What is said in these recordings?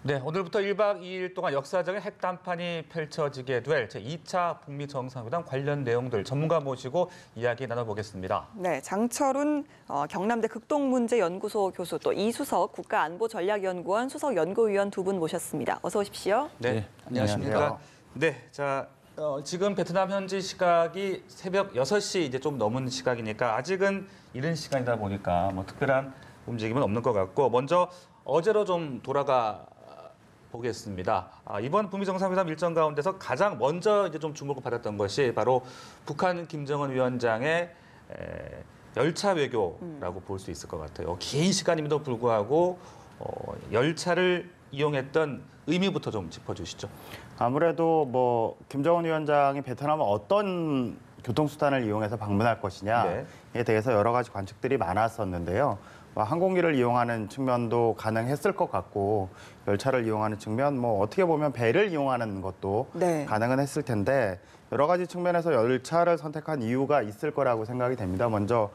네, 오늘부터 1박 2일 동안 역사적인 핵담판이 펼쳐지게 될 제2차 북미 정상회담 관련 내용들 전문가 모시고 이야기 나눠보겠습니다. 네, 장철훈 경남대 극동문제연구소 교수 또 이수석 국가안보전략연구원 수석연구위원 두 분 모셨습니다. 어서 오십시오. 네, 안녕하십니까. 네, 자 지금 베트남 현지 시각이 새벽 6시 이제 좀 넘은 시각이니까 아직은 이른 시간이다 보니까 뭐 특별한 움직임은 없는 것 같고 먼저 어제로 좀 돌아가 보겠습니다. 이번 북미 정상회담 일정 가운데서 가장 먼저 이제 좀 주목을 받았던 것이 바로 북한 김정은 위원장의 열차 외교라고 볼 수 있을 것 같아요. 긴 시간임에도 불구하고 열차를 이용했던 의미부터 좀 짚어주시죠. 아무래도 뭐 김정은 위원장이 베트남을 어떤 교통수단을 이용해서 방문할 것이냐에 대해서 여러 가지 관측들이 많았었는데요. 항공기를 이용하는 측면도 가능했을 것 같고 열차를 이용하는 측면, 뭐 어떻게 보면 배를 이용하는 것도 가능은 했을 텐데 여러 가지 측면에서 열차를 선택한 이유가 있을 거라고 생각이 됩니다. 먼저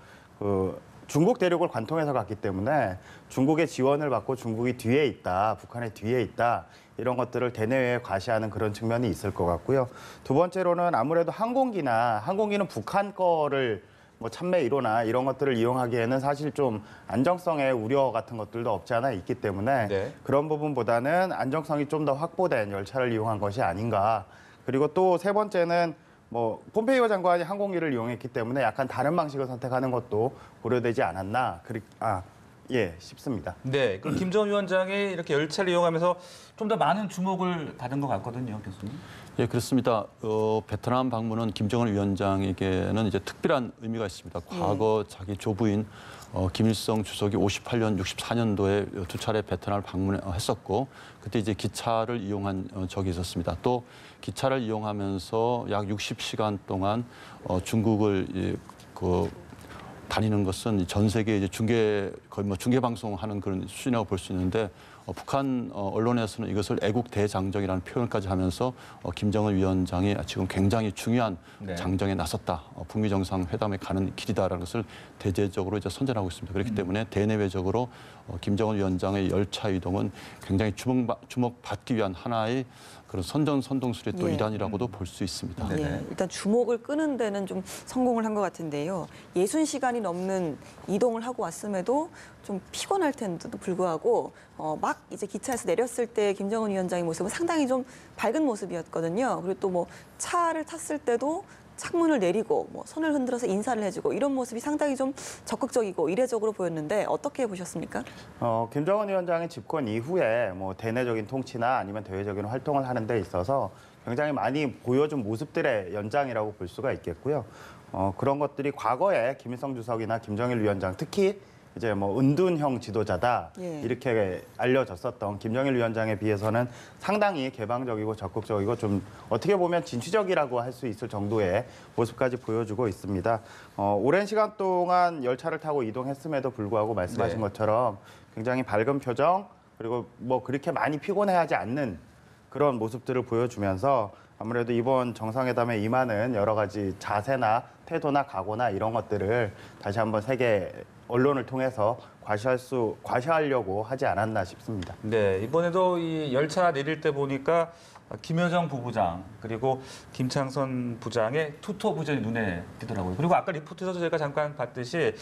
중국 대륙을 관통해서 갔기 때문에 중국의 지원을 받고 중국이 뒤에 있다, 북한의 뒤에 있다 이런 것들을 대내외에 과시하는 그런 측면이 있을 것 같고요. 두 번째로는 아무래도 항공기는 북한 거를 뭐 참매 1호나 이런 것들을 이용하기에는 사실 좀 안정성의 우려 같은 것들도 없지 않아 있기 때문에 그런 부분보다는 안정성이 좀 더 확보된 열차를 이용한 것이 아닌가. 그리고 또 세 번째는 뭐 폼페이오 장관이 항공기를 이용했기 때문에 약간 다른 방식을 선택하는 것도 고려되지 않았나 싶습니다. 네, 그럼 김정은 위원장이 이렇게 열차를 이용하면서 좀 더 많은 주목을 받은 것 같거든요, 교수님. 예, 그렇습니다. 베트남 방문은 김정은 위원장에게는 이제 특별한 의미가 있습니다. 과거 자기 조부인 김일성 주석이 58년, 64년도에 두 차례 베트남을 방문했었고 그때 이제 기차를 이용한 적이 있었습니다. 또 기차를 이용하면서 약 60시간 동안 중국을 다니는 것은 전 세계 이제 거의 뭐 중계 방송하는 그런 수준이라고 볼 수 있는데 북한 언론에서는 이것을 애국 대장정이라는 표현까지 하면서 김정은 위원장이 지금 굉장히 중요한 장정에 나섰다. 북미 정상회담에 가는 길이다라는 것을 대대적으로 이제 선전하고 있습니다. 그렇기 때문에 대내외적으로 김정은 위원장의 열차 이동은 굉장히 주목받기 위한 하나의 그런 선전선동술의 또 일환이라고도 볼 수 있습니다. 일단 주목을 끄는 데는 좀 성공을 한 것 같은데요. 60시간이 넘는 이동을 하고 왔음에도 좀 피곤할 텐데도 불구하고 막 이제 기차에서 내렸을 때 김정은 위원장의 모습은 상당히 좀 밝은 모습이었거든요. 그리고 또 뭐 차를 탔을 때도 창문을 내리고 뭐 손을 흔들어서 인사를 해주고 이런 모습이 상당히 좀 적극적이고 이례적으로 보였는데 어떻게 보셨습니까? 김정은 위원장의 집권 이후에 뭐 대내적인 통치나 아니면 대외적인 활동을 하는 데 있어서 굉장히 많이 보여준 모습들의 연장이라고 볼 수가 있겠고요. 그런 것들이 과거에 김일성 주석이나 김정일 위원장 특히 이제 뭐 은둔형 지도자다 이렇게 알려졌었던 김정일 위원장에 비해서는 상당히 개방적이고 적극적이고 좀 어떻게 보면 진취적이라고 할 수 있을 정도의 모습까지 보여주고 있습니다. 오랜 시간 동안 열차를 타고 이동했음에도 불구하고 말씀하신 것처럼 굉장히 밝은 표정 그리고 뭐 그렇게 많이 피곤해하지 않는 그런 모습들을 보여주면서 아무래도 이번 정상회담에 임하는 여러 가지 자세나 태도나 각오나 이런 것들을 다시 한번 세계 언론을 통해서 과시하려고 하지 않았나 싶습니다. 네, 이번에도 이 열차 내릴 때 보니까 김여정 부부장 그리고 김창선 부장의 투토 부전이 눈에 띄더라고요. 그리고 아까 리포트에서 저희가 잠깐 봤듯이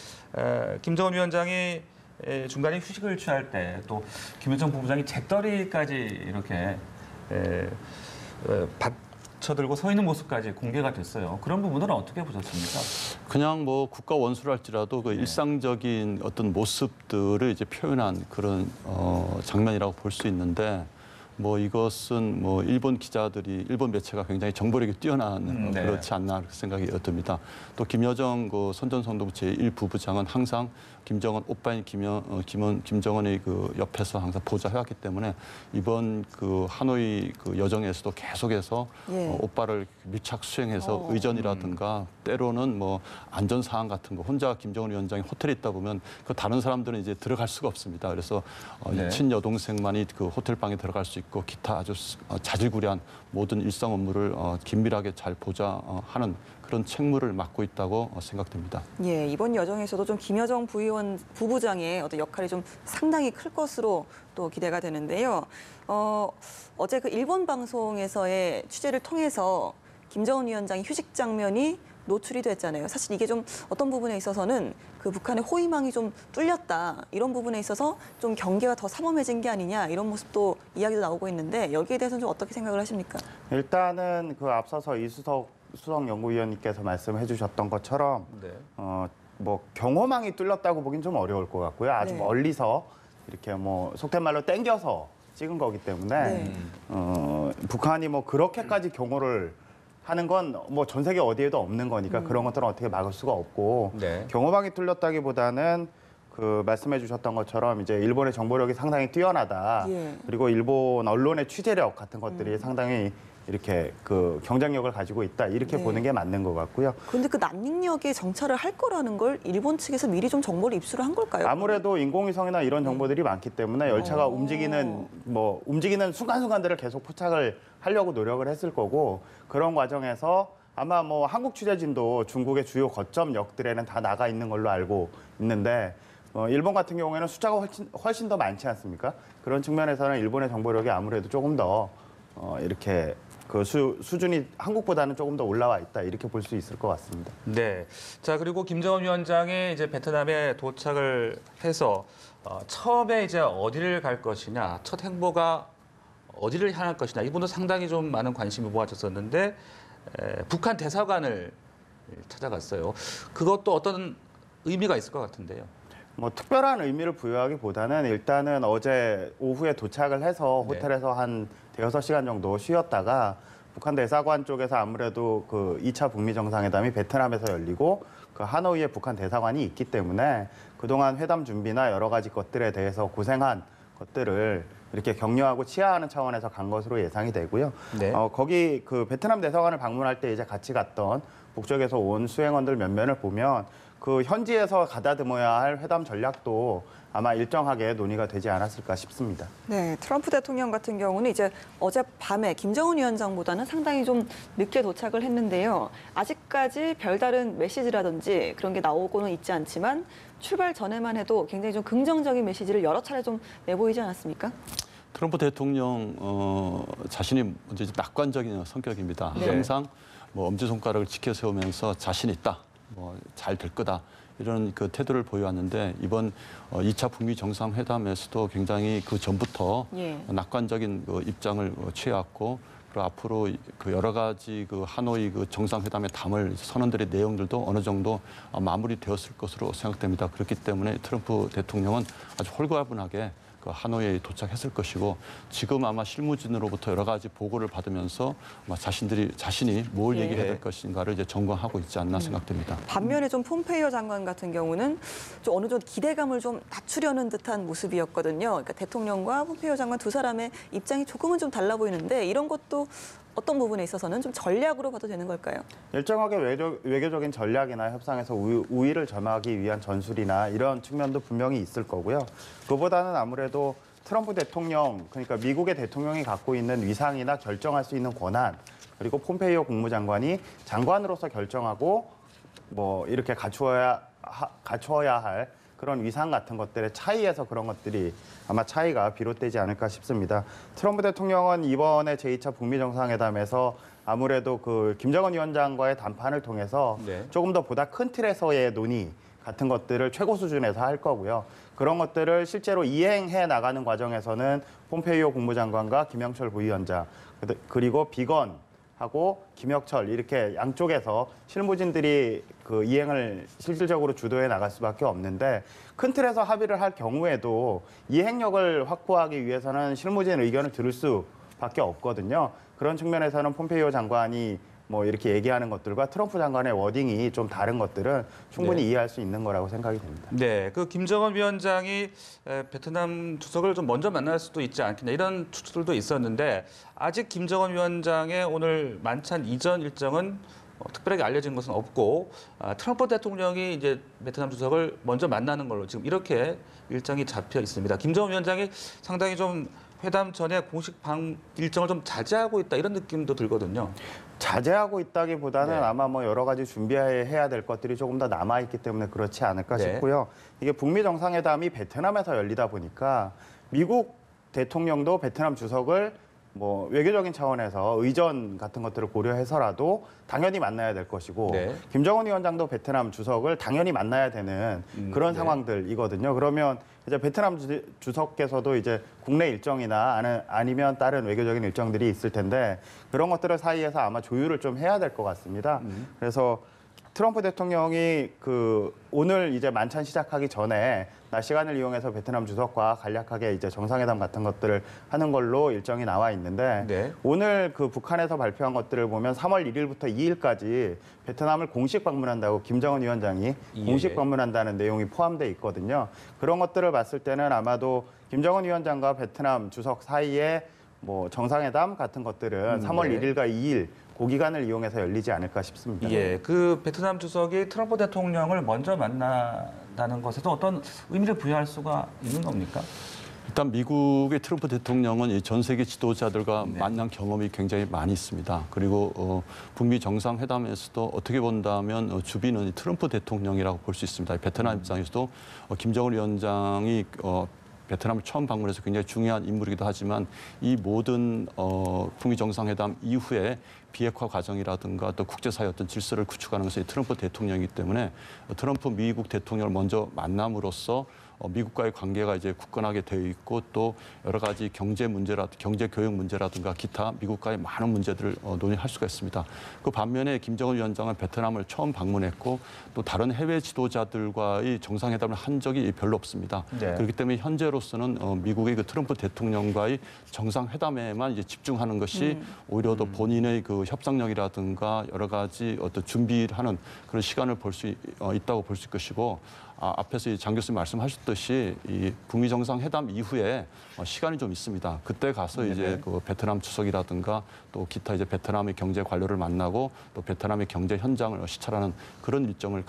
김정은 위원장이 중간에 휴식을 취할 때 또 김여정 부부장이 잿더리까지 이렇게 받쳐들고 서 있는 모습까지 공개가 됐어요. 그런 부분들은 어떻게 보셨습니까? 그냥 뭐 국가 원수를 할지라도 그 일상적인 어떤 모습들을 이제 표현한 그런 장면이라고 볼 수 있는데 뭐 이것은 뭐 일본 매체가 굉장히 정보력이 뛰어난 그렇지 않나 생각이 듭니다. 또 김여정 선전성동 제1부부장은 항상 김정은 오빠인 김정은의 그 옆에서 항상 보좌해왔기 때문에 이번 그 하노이 그 여정에서도 계속해서 오빠를 밀착 수행해서 의전이라든가 때로는 뭐 안전 사항 같은 거 혼자 김정은 위원장이 호텔에 있다 보면 그 다른 사람들은 이제 들어갈 수가 없습니다. 그래서 친여동생만이 그 호텔 방에 들어갈 수 있고 그 기타 아주 자질구레한 모든 일상 업무를 긴밀하게 잘 보좌 하는 그런 책무를 맡고 있다고 생각됩니다. 예, 이번 여정에서도 좀 김여정 부부장의 어떤 역할이 좀 상당히 클 것으로 또 기대가 되는데요. 어제 그 일본 방송에서의 취재를 통해서 김정은 위원장의 휴식 장면이 노출이 됐잖아요. 사실 이게 좀 어떤 부분에 있어서는 그 북한의 호위망이 좀 뚫렸다. 이런 부분에 있어서 좀 경계가 더 삼엄해진 게 아니냐. 이런 모습도 이야기도 나오고 있는데 여기에 대해서는 좀 어떻게 생각을 하십니까? 일단은 그 앞서서 이수석 수석 연구위원님께서 말씀해 주셨던 것처럼 네. 뭐 경호망이 뚫렸다고 보긴 좀 어려울 것 같고요. 아주 네. 멀리서 이렇게 뭐 속된 말로 땡겨서 찍은 거기 때문에 네. 북한이 뭐 그렇게까지 경호를 하는 건 뭐 전 세계 어디에도 없는 거니까 그런 것들은 어떻게 막을 수가 없고 네. 경호망이 뚫렸다기보다는 그 말씀해 주셨던 것처럼 이제 일본의 정보력이 상당히 뛰어나다. 예. 그리고 일본 언론의 취재력 같은 것들이 상당히 이렇게 그 경쟁력을 가지고 있다. 이렇게 네. 보는 게 맞는 것 같고요. 그런데 그 난닝역에 정찰을 할 거라는 걸 일본 측에서 미리 좀 정보를 입수를 한 걸까요? 아무래도 인공위성이나 이런 정보들이 많기 때문에 열차가 어. 움직이는 순간순간들을 계속 포착을 하려고 노력을 했을 거고 그런 과정에서 아마 뭐 한국 취재진도 중국의 주요 거점역들에는 다 나가 있는 걸로 알고 있는데 일본 같은 경우에는 숫자가 훨씬 더 많지 않습니까? 그런 측면에서는 일본의 정보력이 아무래도 조금 더 이렇게 그 수준이 한국보다는 조금 더 올라와 있다 이렇게 볼 수 있을 것 같습니다. 네. 자, 그리고 김정은 위원장이 이제 베트남에 도착을 해서 처음에 이제 어디를 갈 것이냐, 첫 행보가 어디를 향할 것이냐, 이분도 상당히 좀 많은 관심이 모아졌었는데 북한 대사관을 찾아갔어요. 그것도 어떤 의미가 있을 것 같은데요. 뭐 특별한 의미를 부여하기보다는 일단은 어제 오후에 도착을 해서 네. 호텔에서 한 대여섯 시간 정도 쉬었다가 북한 대사관 쪽에서 아무래도 그 2차 북미 정상회담이 베트남에서 열리고 그 하노이에 북한 대사관이 있기 때문에 그동안 회담 준비나 여러 가지 것들에 대해서 고생한 것들을 이렇게 격려하고 치하하는 차원에서 간 것으로 예상이 되고요. 네. 거기 그 베트남 대사관을 방문할 때 이제 같이 갔던 북쪽에서 온 수행원들 몇 면을 보면 그 현지에서 가다듬어야 할 회담 전략도 아마 일정하게 논의가 되지 않았을까 싶습니다. 네, 트럼프 대통령 같은 경우는 이제 어젯밤에 김정은 위원장보다는 상당히 좀 늦게 도착을 했는데요. 아직까지 별다른 메시지라든지 그런 게 나오고는 있지 않지만 출발 전에만 해도 굉장히 좀 긍정적인 메시지를 여러 차례 좀 내보이지 않았습니까? 트럼프 대통령 자신이 먼저 낙관적인 성격입니다. 네. 항상 뭐 엄지손가락을 지켜 세우면서 자신 있다, 뭐 잘 될 거다 이런 그 태도를 보여왔는데 이번 2차 북미 정상회담에서도 굉장히 그 전부터 예. 낙관적인 그 입장을 취해왔고 그리고 앞으로 그 여러 가지 그 하노이 그 정상회담에 담을 선언들의 내용들도 어느 정도 마무리되었을 것으로 생각됩니다. 그렇기 때문에 트럼프 대통령은 아주 홀가분하게 그 하노이에 도착했을 것이고 지금 아마 실무진으로부터 여러 가지 보고를 받으면서 아마 자신이 뭘 예. 얘기해야 될 것인가를 이제 점검하고 있지 않나 생각됩니다. 반면에 좀 폼페이오 장관 같은 경우는 좀 어느 정도 기대감을 좀 낮추려는 듯한 모습이었거든요. 그러니까 대통령과 폼페이오 장관 두 사람의 입장이 조금은 좀 달라 보이는데 이런 것도 어떤 부분에 있어서는 좀 전략으로 봐도 되는 걸까요? 일정하게 외교적인 전략이나 협상에서 우위를 점하기 위한 전술이나 이런 측면도 분명히 있을 거고요. 그보다는 아무래도 트럼프 대통령, 그러니까 미국의 대통령이 갖고 있는 위상이나 결정할 수 있는 권한, 그리고 폼페이오 국무장관이 장관으로서 결정하고 뭐 이렇게 갖추어야 할 그런 위상 같은 것들의 차이에서 그런 것들이 아마 차이가 비롯되지 않을까 싶습니다. 트럼프 대통령은 이번에 제2차 북미 정상회담에서 아무래도 그 김정은 위원장과의 담판을 통해서 네. 조금 더 보다 큰 틀에서의 논의 같은 것들을 최고 수준에서 할 거고요. 그런 것들을 실제로 이행해 나가는 과정에서는 폼페이오 국무장관과 김영철 부위원장 그리고 비건하고 김혁철 이렇게 양쪽에서 실무진들이 그 이행을 실질적으로 주도해 나갈 수밖에 없는데 큰 틀에서 합의를 할 경우에도 이행력을 확보하기 위해서는 실무진 의견을 들을 수밖에 없거든요. 그런 측면에서는 폼페이오 장관이 뭐 이렇게 얘기하는 것들과 트럼프 장관의 워딩이 좀 다른 것들은 충분히 네. 이해할 수 있는 거라고 생각이 됩니다. 네, 그 김정은 위원장이 베트남 주석을 좀 먼저 만날 수도 있지 않겠냐 이런 추측들도 있었는데 아직 김정은 위원장의 오늘 만찬 이전 일정은 특별하게 알려진 것은 없고 트럼프 대통령이 이제 베트남 주석을 먼저 만나는 걸로 지금 이렇게 일정이 잡혀 있습니다. 김정은 위원장이 상당히 좀 회담 전에 공식 일정을 좀 자제하고 있다 이런 느낌도 들거든요. 자제하고 있다기보다는 네. 아마 뭐 여러 가지 준비해야 될 것들이 조금 더 남아있기 때문에 그렇지 않을까 네. 싶고요. 이게 북미 정상회담이 베트남에서 열리다 보니까 미국 대통령도 베트남 주석을 뭐 외교적인 차원에서 의전 같은 것들을 고려해서라도 당연히 만나야 될 것이고 네. 김정은 위원장도 베트남 주석을 당연히 만나야 되는 그런 네. 상황들이거든요. 그러면 이제 베트남 주석께서도 이제 국내 일정이나 아니면 다른 외교적인 일정들이 있을 텐데 그런 것들을 사이에서 아마 조율을 좀 해야 될 것 같습니다. 그래서 트럼프 대통령이 오늘 이제 만찬 시작하기 전에 낮 시간을 이용해서 베트남 주석과 간략하게 이제 정상회담 같은 것들을 하는 걸로 일정이 나와 있는데 네. 오늘 북한에서 발표한 것들을 보면 3월 1일부터 2일까지 베트남을 공식 방문한다고 김정은 위원장이 예. 공식 방문한다는 내용이 포함되어 있거든요. 그런 것들을 봤을 때는 아마도 김정은 위원장과 베트남 주석 사이에 뭐 정상회담 같은 것들은 3월 네. 1일과 2일 그 기간을 이용해서 열리지 않을까 싶습니다. 예, 그 베트남 주석이 트럼프 대통령을 먼저 만나다는 것에서 어떤 의미를 부여할 수가 있는 겁니까? 일단 미국의 트럼프 대통령은 이 전 세계 지도자들과 네. 만난 경험이 굉장히 많이 있습니다. 그리고 북미 정상회담에서도 어떻게 본다면 주비는 이 트럼프 대통령이라고 볼 수 있습니다. 베트남 입장에서도 김정은 위원장이 베트남을 처음 방문해서 굉장히 중요한 인물이기도 하지만 이 모든 북미 정상회담 이후에 비핵화 과정이라든가 또 국제사회 어떤 질서를 구축하는 것이 트럼프 대통령이기 때문에 트럼프 미국 대통령을 먼저 만남으로써 미국과의 관계가 이제 굳건하게 되어 있고 또 여러 가지 경제 교육 문제라든가 기타 미국과의 많은 문제들을 논의할 수가 있습니다. 그 반면에 김정은 위원장은 베트남을 처음 방문했고 또 다른 해외 지도자들과의 정상회담을 한 적이 별로 없습니다. 네. 그렇기 때문에 현재로서는 미국의 그 트럼프 대통령과의 정상회담에만 이제 집중하는 것이 오히려 더 본인의 그 협상력이라든가 여러 가지 어떤 준비를 하는 그런 시간을 볼 수 있다고 볼 수 있을 것이고 앞에서 장 교수님 말씀하셨듯이 이 북미 정상회담 이후에 시간이 좀 있습니다. 그때 가서 이제 그 베트남 주석이라든가 또 기타 이제 베트남의 경제 관료를 만나고 또 베트남의 경제 현장을 시찰하는 그런 일정을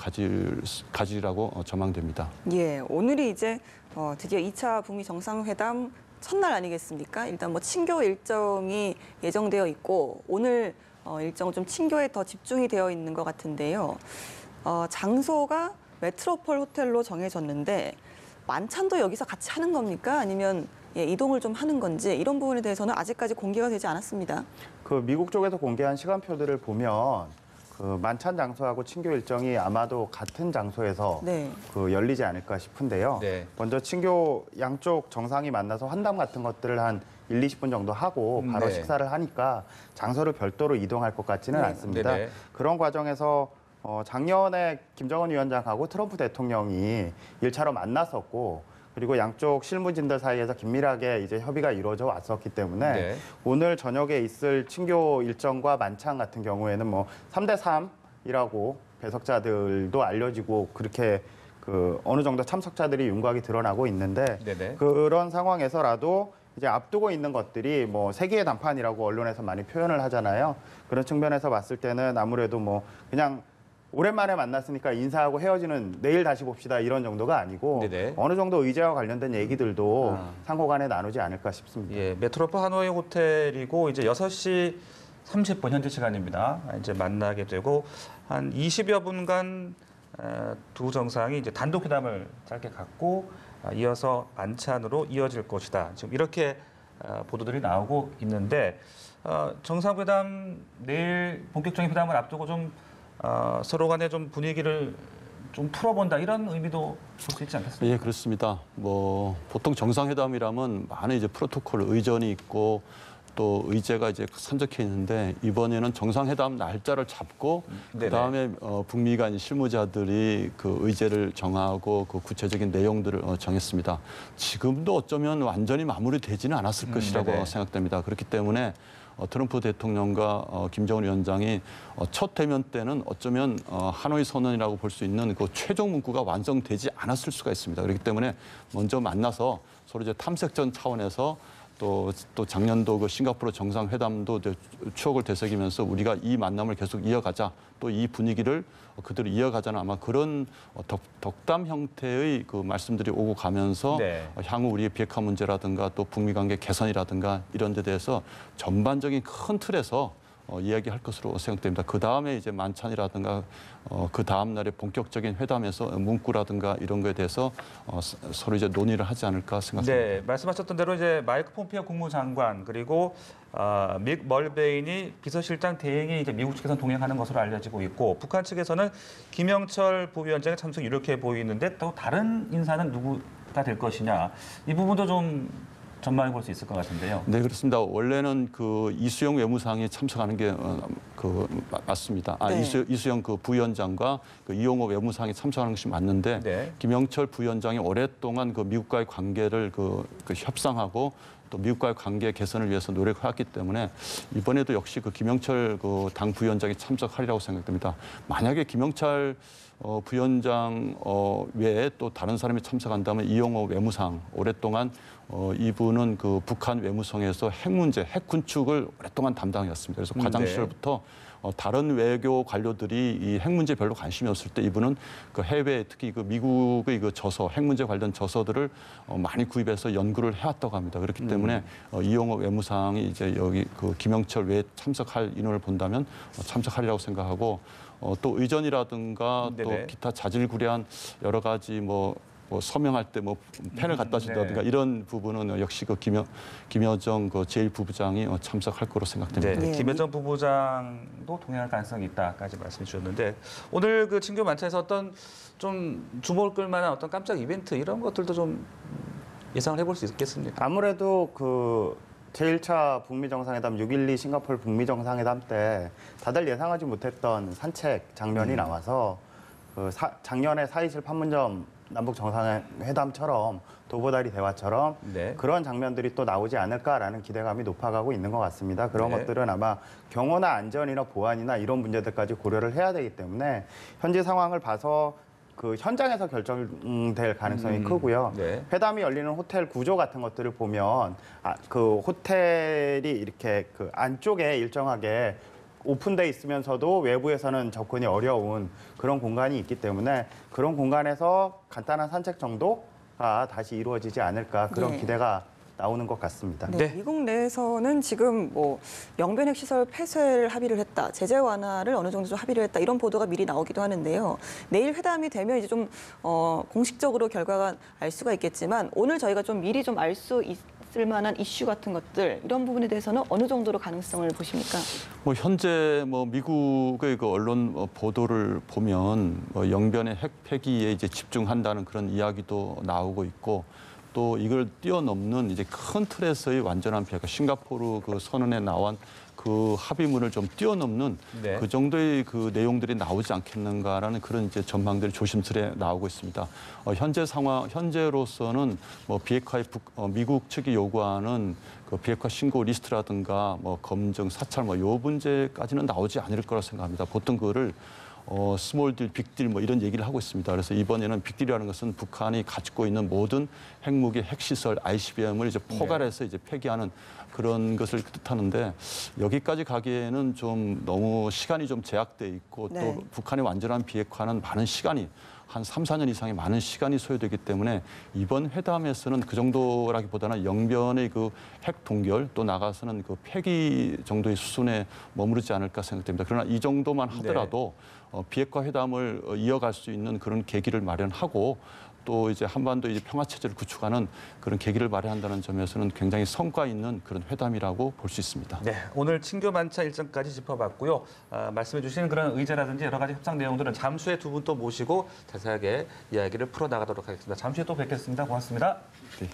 가지리라고 전망됩니다. 예, 오늘이 이제 드디어 2차 북미 정상회담 첫날 아니겠습니까? 일단 뭐 친교 일정이 예정되어 있고 오늘 일정은 좀 친교에 더 집중이 되어 있는 것 같은데요. 장소가 메트로폴 호텔로 정해졌는데 만찬도 여기서 같이 하는 겁니까? 아니면 이동을 좀 하는 건지 이런 부분에 대해서는 아직까지 공개가 되지 않았습니다. 미국 쪽에서 공개한 시간표들을 보면 만찬 장소하고 친교 일정이 아마도 같은 장소에서 네. 열리지 않을까 싶은데요. 네. 먼저 친교 양쪽 정상이 만나서 환담 같은 것들을 한 1, 20분 정도 하고 바로 네. 식사를 하니까 장소를 별도로 이동할 것 같지는 네. 않습니다. 네네. 그런 과정에서 작년에 김정은 위원장하고 트럼프 대통령이 1차로 만났었고 그리고 양쪽 실무진들 사이에서 긴밀하게 이제 협의가 이루어져 왔었기 때문에 네. 오늘 저녁에 있을 친교 일정과 만찬 같은 경우에는 뭐 3대 3이라고 배석자들도 알려지고 그렇게 어느 정도 참석자들이 윤곽이 드러나고 있는데 네네. 그런 상황에서라도 이제 앞두고 있는 것들이 뭐 세계의 단판이라고 언론에서 많이 표현을 하잖아요. 그런 측면에서 봤을 때는 아무래도 뭐 그냥 오랜만에 만났으니까 인사하고 헤어지는 내일 다시 봅시다 이런 정도가 아니고 네네. 어느 정도 의제와 관련된 얘기들도 상호간에 나누지 않을까 싶습니다. 예, 메트로폴 하노이 호텔이고 이제 6시 30분 현지 시간입니다. 이제 만나게 되고 한 20여 분간 두 정상이 이제 단독 회담을 짧게 갖고 이어서 만찬으로 이어질 것이다. 지금 이렇게 보도들이 나오고 있는데 정상회담 내일 본격적인 회담을 앞두고 좀 서로 간에 좀 분위기를 좀 풀어본다 이런 의미도 볼 수 있지 않겠습니까? 예, 그렇습니다. 뭐 보통 정상회담이라면 많은 이제 프로토콜 의전이 있고 또 의제가 이제 산적해 있는데 이번에는 정상회담 날짜를 잡고 네네. 그다음에 북미 간 실무자들이 그 의제를 정하고 그 구체적인 내용들을 정했습니다. 지금도 어쩌면 완전히 마무리되지는 않았을 것이라고 네네. 생각됩니다. 그렇기 때문에 트럼프 대통령과 김정은 위원장이 첫 대면 때는 어쩌면 하노이 선언이라고 볼 수 있는 그 최종 문구가 완성되지 않았을 수가 있습니다. 그렇기 때문에 먼저 만나서 서로 이제 탐색전 차원에서 또 작년도 그 싱가포르 정상회담도 추억을 되새기면서 우리가 이 만남을 계속 이어가자, 또 이 분위기를 그대로 이어가자는 아마 그런 덕담 형태의 그 말씀들이 오고 가면서 네. 향후 우리의 비핵화 문제라든가 또 북미 관계 개선이라든가 이런 데 대해서 전반적인 큰 틀에서 이야기할 것으로 생각됩니다. 그 다음에 이제 만찬이라든가 그 다음 날에 본격적인 회담에서 문구라든가 이런 거에 대해서 서로 이제 논의를 하지 않을까 생각합니다. 네, 말씀하셨던 대로 이제 마이크 폼피오 국무장관 그리고 믹 멀베인이 비서실장 대행이 이제 미국 측에서 동행하는 것으로 알려지고 있고 북한 측에서는 김영철 부위원장의 참석 유력해 보이는데 또 다른 인사는 누구가 될 것이냐 이 부분도 좀 전망해 볼 수 있을 것 같은데요. 네, 그렇습니다. 원래는 그 이수영 외무상이 참석하는 게 맞습니다. 네. 이수영 그 부위원장과 그 이용호 외무상이 참석하는 것이 맞는데 네. 김영철 부위원장이 오랫동안 그 미국과의 관계를 그 협상하고 또 미국과의 관계 개선을 위해서 노력했기 때문에 이번에도 역시 그 김영철 그 당 부위원장이 참석하리라고 생각됩니다. 만약에 김영철 부위원장 외에 또 다른 사람이 참석한다면 이용호 외무상 오랫동안 이분은 그 북한 외무성에서 핵 문제, 핵 군축을 오랫동안 담당해왔습니다. 그래서 과장 시절부터 다른 외교 관료들이 이 핵 문제 별로 관심이 없을 때 이분은 그 해외 특히 그 미국의 그 저서, 핵 문제 관련 저서들을 많이 구입해서 연구를 해왔다고 합니다. 그렇기 때문에 이용호 외무상이 이제 여기 그 김영철 외에 참석할 인원을 본다면 참석하리라고 생각하고 또 의전이라든가 또 네네. 기타 자질구레한 여러 가지 뭐 서명할 때 뭐 펜을 갖다 준다든가 네. 이런 부분은 역시 그 김여정 그 제1부부장이 참석할 거로 생각됩니다. 네, 네. 김여정 부부장도 동행할 가능성이 있다까지 말씀해 주셨는데 오늘 그 친교 만찬에서 어떤 좀 주목을 끌 만한 어떤 깜짝 이벤트 이런 것들도 좀 예상을 해볼 수 있겠습니까? 아무래도 그 제1차 북미 정상회담 6.12 싱가포르 북미 정상회담 때 다들 예상하지 못했던 산책 장면이 나와서 그 작년에 4.27 판문점 남북 정상회담처럼 도보다리 대화처럼 네. 그런 장면들이 또 나오지 않을까라는 기대감이 높아가고 있는 것 같습니다. 그런 네. 것들은 아마 경호나 안전이나 보안이나 이런 문제들까지 고려를 해야 되기 때문에 현지 상황을 봐서 그 현장에서 결정될 가능성이 크고요. 네. 회담이 열리는 호텔 구조 같은 것들을 보면 그 호텔이 이렇게 그 안쪽에 일정하게 오픈돼 있으면서도 외부에서는 접근이 어려운 그런 공간이 있기 때문에 그런 공간에서 간단한 산책 정도가 다시 이루어지지 않을까 그런 네. 기대가 나오는 것 같습니다. 네, 네. 미국 내에서는 지금 뭐 영변 핵시설 폐쇄를 합의를 했다, 제재 완화를 어느 정도 좀 합의를 했다 이런 보도가 미리 나오기도 하는데요. 내일 회담이 되면 이제 좀 공식적으로 결과가 알 수가 있겠지만 오늘 저희가 좀 미리 좀 알 수 있을 만한 이슈 같은 것들 이런 부분에 대해서는 어느 정도로 가능성을 보십니까? 뭐 현재 뭐 미국의 그 언론 보도를 보면 영변의 핵 폐기에 이제 집중한다는 그런 이야기도 나오고 있고. 또 이걸 뛰어넘는 이제 큰 틀에서의 완전한 비핵화, 싱가포르 그 선언에 나온 그 합의문을 좀 뛰어넘는 네. 그 정도의 그 내용들이 나오지 않겠는가라는 그런 이제 전망들이 조심스레 나오고 있습니다. 현재 상황, 현재로서는 뭐 비핵화의 미국 측이 요구하는 그 비핵화 신고 리스트라든가 뭐 검증, 사찰 뭐 요 문제까지는 나오지 않을 거라 생각합니다. 보통 그거를 스몰 딜, 빅 딜 뭐 이런 얘기를 하고 있습니다. 그래서 이번에는 빅 딜이라는 것은 북한이 가지고 있는 모든 핵무기, 핵시설, ICBM을 이제 포괄해서 이제 폐기하는 그런 것을 뜻하는데 여기까지 가기에는 좀 너무 시간이 좀 제약돼 있고 네. 또 북한의 완전한 비핵화는 많은 시간이 한 3, 4년 이상의 많은 시간이 소요되기 때문에 이번 회담에서는 그 정도라기보다는 영변의 그 핵 동결 또 나가서는 그 폐기 정도의 수준에 머무르지 않을까 생각됩니다. 그러나 이 정도만 하더라도 비핵화 회담을 이어갈 수 있는 그런 계기를 마련하고 또 이제 한반도 이제 평화 체제를 구축하는 그런 계기를 마련한다는 점에서는 굉장히 성과 있는 그런 회담이라고 볼 수 있습니다. 네, 오늘 친교 만찬 일정까지 짚어봤고요. 말씀해 주신 그런 의제라든지 여러 가지 협상 내용들은 잠시 후에 두 분 또 모시고 자세하게 이야기를 풀어나가도록 하겠습니다. 잠시 후에 또 뵙겠습니다. 고맙습니다. 네.